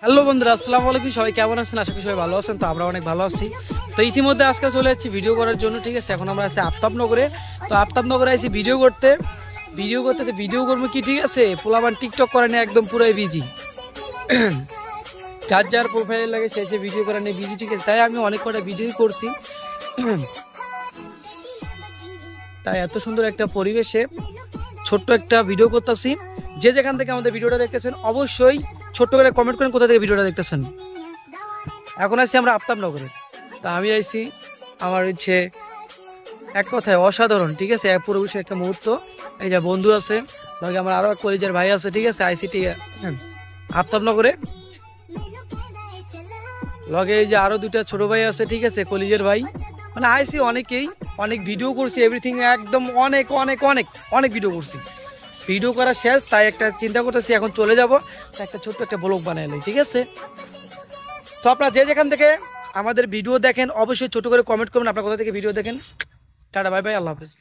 Hello বন্ধুরা, আসসালামু আলাইকুম। সবাই কেমন আছেন? আশা করি সবাই ভালো আছেন। তো আমরা অনেক ভালো আছি। তো ইতিমধ্যে আজকে চলে যাচ্ছি ভিডিও করার জন্য, ঠিক আছে। এখন আমরা আছি আফতাবনগরে। তো আফতাবনগরে আছি ভিডিও করতে ভিডিও করবো কি, ঠিক আছে। পোলাবান টিকটক করে নিয়ে একদম পুরাই বিজি। যার যার প্রোফাইল লাগে সে ভিডিও করে নিয়ে বিজি, ঠিক আছে। তাই আমি অনেক কটা ভিডিও করছি। তাই এত সুন্দর একটা পরিবেশে ছোট্ট একটা ভিডিও করতেছি। যে যেখান থেকে আমাদের ভিডিওটা দেখতেছেন অবশ্যই ছোট্ট করে কমেন্ট করেন কোথা থেকে ভিডিওটা দেখতেছেন। এখন আছি আমরা আফতাবনগরে। তা আমি আইছি, আমার হচ্ছে এক কথায় অসাধারণ, ঠিক আছে। পুরো বিষয় একটা মুহূর্ত। এই যে বন্ধু আছে, লগে আমার আরো এক কলেজের ভাই আছে, ঠিক আছে। আইসি আফতাবনগরে। লগে এই যে আরো দুটা ছোট ভাই আছে, ঠিক আছে, কলেজের ভাই। মানে আইসি অনেকেই, অনেক ভিডিও করছি, এভরিথিং একদম অনেক অনেক অনেক অনেক ভিডিও করছি। ভিডিও করা শেষ, তাই একটা চিন্তা করতেছি এখন চলে যাব, একটা ছোট্ট একটা ব্লগ বানাইলে, ঠিক আছে। তো আপনারা যে যেখান থেকে আমাদের ভিডিও দেখেন অবশ্যই ছোট করে কমেন্ট করবেন আপনারা কোথা থেকে ভিডিও দেখেন। টাটা, বাই বাই, আল্লাহ হাফেজ।